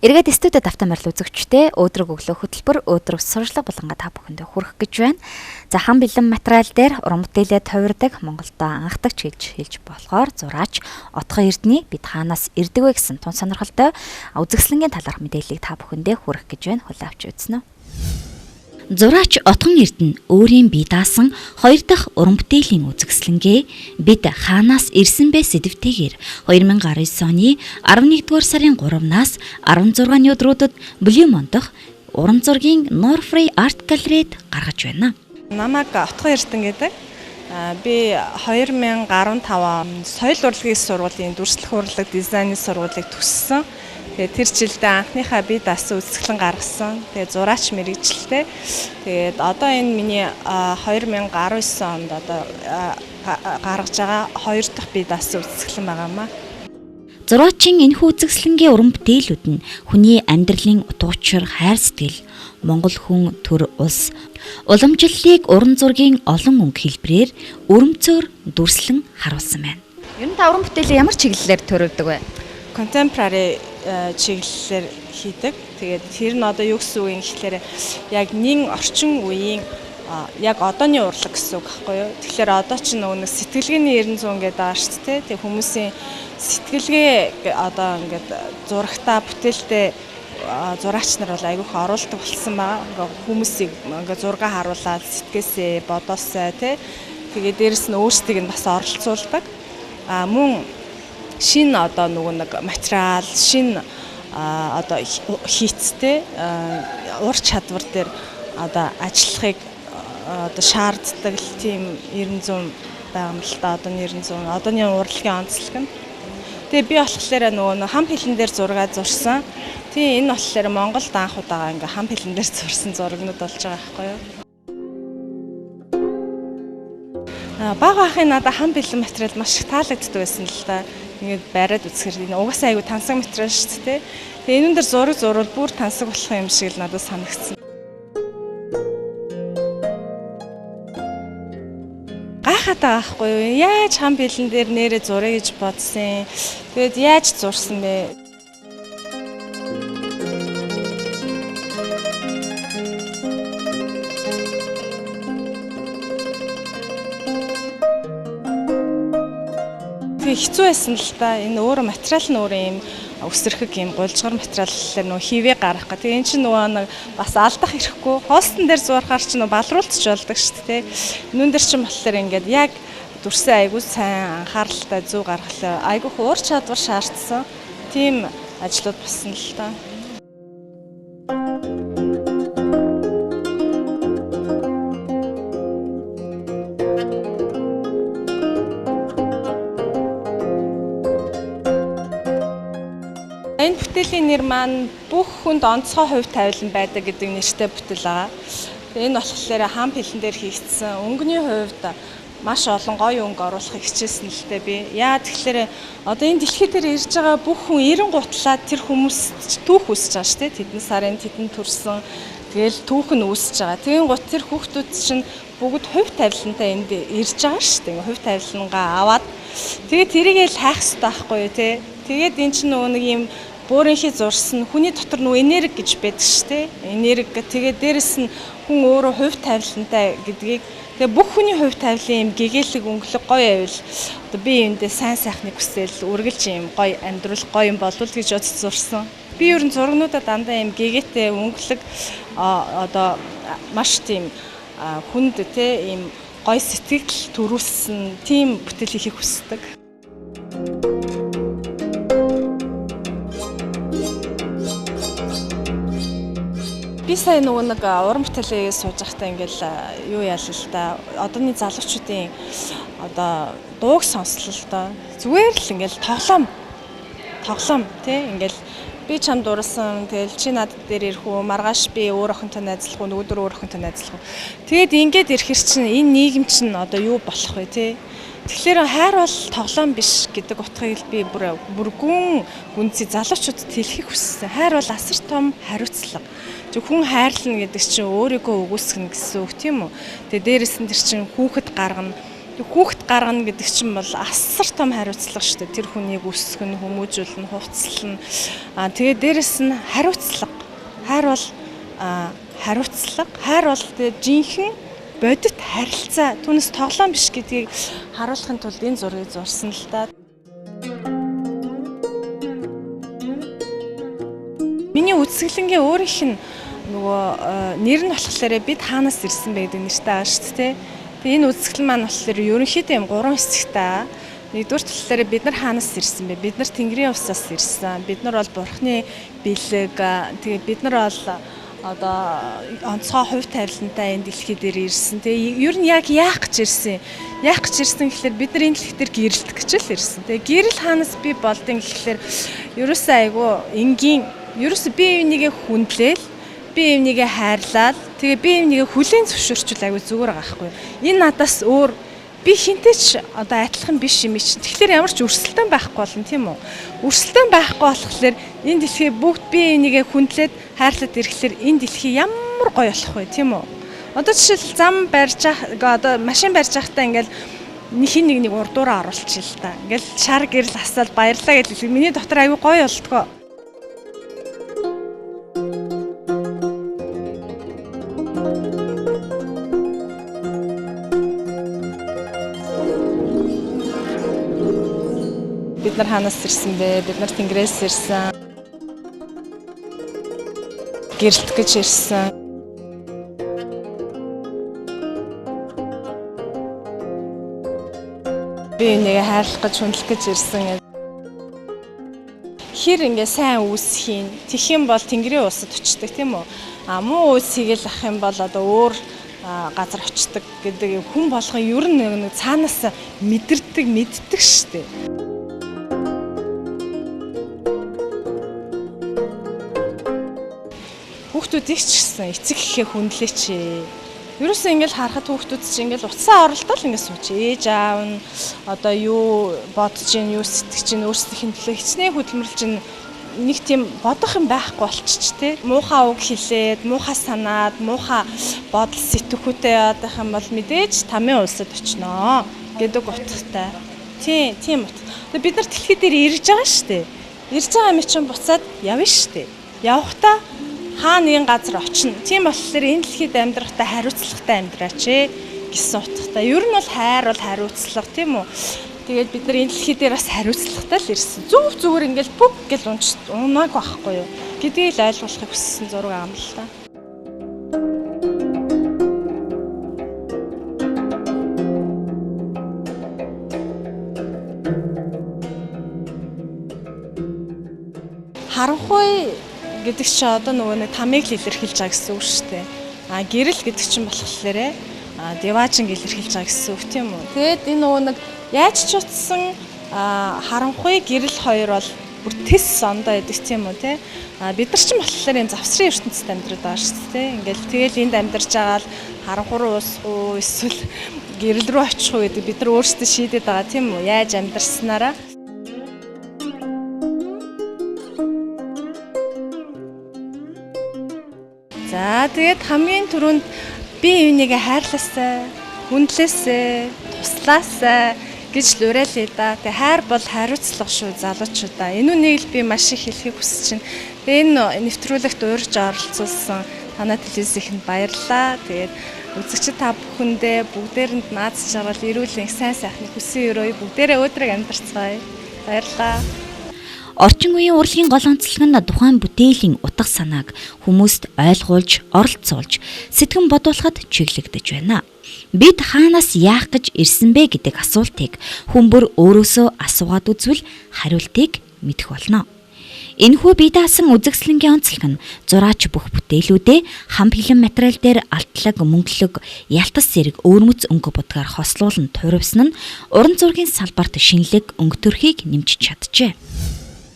Эргээд студид автомобиль үзэгчтэй өөдрөг өглөө хөтөлбөр өөдрөг сурчлага болонго та бүхэндээ хүрэх гэж байна. За хан бэлэн материал дээр уран бүтээлээ товирдаг Монголдо анхдагч гэж хэлж болохоор зураач Отгон Эрдэнэ бид хаанаас ирдэг вэ гэсэн тун сонирхолтой үзэсгэлэнгийн талаарх мэдээллийг та бүхэндээ хүргэх гэж байна. Хүлээн авч үзнэ. Зураач Отгон Эрдэнэ өөрийн бие даасан 2 дахь уран бүтээлийн үзэсгэлэнгээ бид хаанаас ирсэн бэ сэдвтэйгээр 2019 оны 11-р сарын 3-наас 16-ны өдрүүдэд Блюмон дахь уран зургийн Norfree Art Gallery-д гаргаж байна. Намайг Отгон Эрдэнэ гэдэг. Би 2015 соёл урлагийн сургуулийн дүрслэх урлаг дизайны сургуулийг төгссөн. Тэгээд тэр жилдээ анхныхаа бие даасан үзэсгэлэн гаргасан. Тэгээд зураач мэргэжилтэй. Тэгээд одоо энэ миний 2019 онд одоо гаргаж байгаа 2 дахь бие даасан үзэсгэлэн байгаамаа. Зураачийн энэхүү үзэсгэлэнгийн уран бүтээлүүд нь хүний амьдралын утга учир, хайр сэтгэл, Монгол хүн төр улс, уламжлалыг уран зургийн олон өнгө хэлбэрээр өрөмцөөр дүрслэн харуулсан байна. Ер нь та уран бүтээлээ ямар чиглэлээр төрөвдөг вэ? Contemporary чиглэлээр хийдэг. Тэгээд тэр нь одоо юу гэсэн үг юм гэхээр яг нэн орчин үеийн яг одооны урлаг гэсэн үг байхгүй юу? Тэгэхээр одоо ч нэг сэтгэлгээний 900 гэдэг байгаа шүү дээ. Тэг хүмүүсийн сэтгэлгээ одоо ингээд зурагтаа бүтээлтэй зураач нар бол айгүйх оруулдаг болсон байгаа. Ингээд хүмүүсийг ингээд зураг харуулаад сэтгэсээ, бодоосоо тэгээ дээрэс нь өөрсдийг нь бас оролцуулдаг. Мөн шинэ одоо нэг материал, шинэ одоо хийцтэй ур чадвар дээр одоо ажиллахыг одоо шаарддаг тийм 900 байгаа юм л да. Одооны 900 одооны урлагийн онцлог нь. Тэгээ би болохоор хам хэлэн дээр зураг зурсан. Тийм энэ болохоор Монголд анх удаага ингээ хам хэлэн дээр зурсан зурагнууд болж байгаа байхгүй юу? Бага ахын надад хам бэлэн материал маш их таалагддаг байсан л да. Ингээд байраад үзэхээр энэ угаасаа айгүй тансаг материал шүү дээ. Тэгээ энүүн дээр зураг зурвал бүр тансаг болох юм шиг л надад санагдсан. Гайхаад байгаа байхгүй юу? Яаж хам бэлэн дээр нэрээ зуръя гэж бодсон. Тэгээд яаж зурсан бэ? Хэцүү байсан л да. Энэ өөр материал нь өөр юм өсөрхөг юм гулжгар материаллаар нөгөө хивээ гарах гэх. Тэгээ эн чинь нөгөө бас алдах хэрэггүй. Хоостон дээр зурхаар чинь балруулцч болдог шүү дээ. Нүн дээр чинь болохоор ингээд яг дүрсэн айгуу сайн анхааралтай зөв гаргалаа. Айгуух уур чадвар шаардсан. Тийм ажлууд басан л да. Энэ бүтээлийн нэр маань бүх хүнд онцгой хувь тавилан байдаг гэдэг нэртэй бүтээл байгаа. Энэ болохоор хам хэлэн дээр хийгдсэн. Өнгөний хувьд маш олон гоё өнгө оруулахыг хичээсэн л дээ би. Яа тэгэхээр одоо энэ дэлхий дээр ирж байгаа бүх хүн 90 гутлаа тэр хүмүүс түүх үүсэж байгаа шүү дээ. Тэдэн сарын тэдэн төрсөн. Тэгэл түүх нь үүсэж байгаа. Тэгин гут тэр хүүхдүүд чинь бүгд хувь тавилантай энд ирж байгаа шүү дээ. Хувь тавилангаа аваад тэгээ тэрийгээ л хайх хэрэгтэй байхгүй юу те. Тэгээд эн чинь нэг юм буурынхий зурсан хүний дотор нөө энерги гэж байдаг шүү дээ. Энерги тэгээд дээрэс нь хүн өөрөө хувь тавилантай гэдгийг тэгээ бүх хүний хувь тавилан юм гэгээлэг өнгөлөг гоё байвал одоо би эндээ сайн сайхныг хүсэл үргэлж юм гоё амьдрал гоё юм болвол гэж бодож зурсан. Би ер нь зургнуудаа дандаа юм гэгээтэй өнгөлөг одоо маш тийм хүнд те юм гоё сэтгэл төрүүлсэн тийм бүтээл хийхийг хүсдэг. Би сая нэг уран бүтээлээ сууж байхдаа ингээл юу яалаа л да. Одооны залуучуудын одоо дууг сонслоо л да. Зүгээр л ингээл тоглоом тий ингээл би чамд дуурсан тэгэл чи надад дээр ирэх үү маргааш би өөр охинтой найзлах уу нөгөөдөр өөр охинтой найзлах уу. Тэгээд ингээд ирэхэр чинь энэ нийгэм чинь одоо юу болох вэ тий. Тэгэхээр хайр бол тоглоом биш гэдэг утгыг би бүр гүнзгий залуучуудад хэлхийг хүссэн. Хайр бол асар том хариуцлага. Хүн хайрлна гэдэг чинь өөрийгөө үгүйсгэн гэсэн үг тийм үү. Тэгээ дээрэс нь тэр чинь хүүхэд гаргана. Хүүхэд гаргана гэдэг чинь бол асар том хариуцлага шүү дээ. Тэр хүнийг өсгөх нь, хүмүүжүүлнэ, хувцаслана. Тэгээд дээрэс нь хариуцлага. Хайр бол хариуцлага. Хайр бол тэгээд жинхэнэ бодит харилцаа. Түүнээс тоглоом биш гэдгийг харуулахын тулд энэ зургийг зурсан л да. Миний үзэсгэлэнгийн өөрийнх нь нөгөө нэр нь болохоор бид хаанаас ирсэн бэ гэдэг нэртэй байгаа шүү дээ. Тэгээ энэ үзэсгэлэн маань болохоор ерөнхийдөө юм 3 хэсэгтэй. Нэгдүгээр талаараа бид нар хаанаас ирсэн бэ? Бид нар Тэнгэрийн усаас ирсэн. Бид нар бол Бурхны бэлэг. Тэгээ бид нар бол одоо онцгой хувь тавилантай энэ дэлхий дээр ирсэн. Тэгээ ер нь яг яах гэж ирсэн? Яах гэж ирсэн гэхээр бид нар энэ дэлхий дээр гэрэлтэх гэж л ирсэн. Тэгээ гэрэл хаанаас би болдсон гэхээр ерөөсөө айгүй энгийн ерөөсөө би энийг хүндлээл би эвнийгээ хайрлаад тэгээ би эвнийгээ хүлээн зөвшөөрчүүл аягүй зүгээр байгаа байхгүй. Энэ надаас өөр би хинтэй ч одоо адилхан биш юм чинь. Тэгэхээр ямар ч өрсөлдөөн байхгүй болно тийм үү? Өрсөлдөөн байхгүй болохоор энэ дэлхий бүгд би эвнийгээ хүндлээд хайрлаад ирэхлээр энэ дэлхий ямар гоё болох вэ тийм үү? Одоо жишээл зам барьж одоо машин барьж байхдаа ингээл хин нэг урдуураа оруулчих л та. Ингээл шар гэрэл асаал баярлаа гэж миний дотор аягүй гоё болтгоо. Бид нар хаанаас ирсэн бэ? Бид нар Тэнгэрээс ирсэн. Гэрэлт гэж ирсэн. Би энийг хайрлах гэж хүндлэх гэж ирсэн. Хэр ингээ сайн үүсхийн. Тэгэх юм бол Тэнгэрийн усад очдог тийм үү? Муу үсийг л ах юм бол одоо өөр газар очдог гэдэг хүн болгон ер нь нэг цаанаас мэддэг штеп. Хүүхдүүдийг ч гэсэн эцэг эхээ хүндлээч. Ерөөсөө ингээл харахад хүүхдүүд чинь ингээл утсаа оролдол ингээд сууч. Ээж аав нь одоо юу бодож гин, юу сэтгэж гин, өөрсдийнх төлөө хичнээн хөдөлмөрлж гин нэг тийм бодох юм байхгүй болчих те. Муухай үг хэлээд, муухай санаад, муухай бодол сэтгхүүтэй явах юм бол мэдээж тамийн улсад очноо гэдэг утгатай. Тийм утга. Тэгээ бид нар дэлхий дээр ирж байгаа штэ. Ирж байгаа юм чинь буцаад явна штэ. Явахдаа хаа нэгэн газар очино. Тийм болохоор энэ дэлхийд амьдрахтаа хариуцлагатай амьдраач гэсэн утгатай. Ер нь бол хайр бол хариуцлага тийм үү? Тэгээд бид нар энэ дэлхий дээр бас хариуцлагатай л ирсэн. Зүгээр ингээл бүг гэл унааг байхгүй юу? Гэдгийг л ойлгуулахыг хүссэн зураг аам л та. Харанхуй гэдэг чинь одоо нөгөө нэг тамиг л илэрхийлж байгаа гэсэн үг шүү дээ. Гэрэл гэдэг чинь болохоор деважинг илэрхийлж байгаа гэсэн үг тийм үү. Тэгээд энэ нөгөө нэг яаж ч утсан харанхуй гэрэл хоёр бол бүр тис сондоо байдаг тийм үү те. Бид нар ч болохоор энэ завсрын ертөнцид амьдраад байгаа шүү дээ. Ингээл тэгэл энд амьдарч байгаа л харанхуй руу уусах уу эсвэл гэрэл рүү очих уу гэдэг бид нар өөрсдөө шийдээд байгаа тийм үү. Яаж амьдарснараа. За тэгээд хамгийн түрүүнд би эвнийгээ хайрлаасай, хүндлээсэй, туслаасай гэж л уриалъя да. Тэгээ хайр бол хариуцлага шүү залуучуудаа. Энэ үнийг л би маш их хэлхийг хүсэж байна. Тэгээ энэ нэвтрүүлэгт урьж оролцуулсан танай телевизийнхэнд баярлалаа. Тэгээд үзэгчид та бүхэндээ бүгдээрэнд нааз жаргал эрүүл их сайн сайхныг хүсэн өрөөе. Бүгдээрээ өөдрөг амьдарцгаая. Баярлалаа. Орчин үеийн урлагийн гол онцлог нь тухайн бүтээлийн утга санааг хүмүүст ойлгуулж, оролцуулж, сэтгэн бодуулахад чиглэгдэж байна. Бид хаанаас яах гэж ирсэн бэ гэдэг асуултыг хүмүүр өөрөөсөө асуугаад үзвэл хариултыг мэдэх болно. Энэхүү бие даасан үзэгсэлэнгийн онцлог нь зураач бүх бүтээлүүдээ хам бэлэн материал дээр алтлаг, мөнгөлөг, ялтас зэрэг өвөрмөц өнгө будгаар хослуулан туурвсан нь уран зургийн салбарт шинэлэг өнгө төрхийг нэмж чаджээ.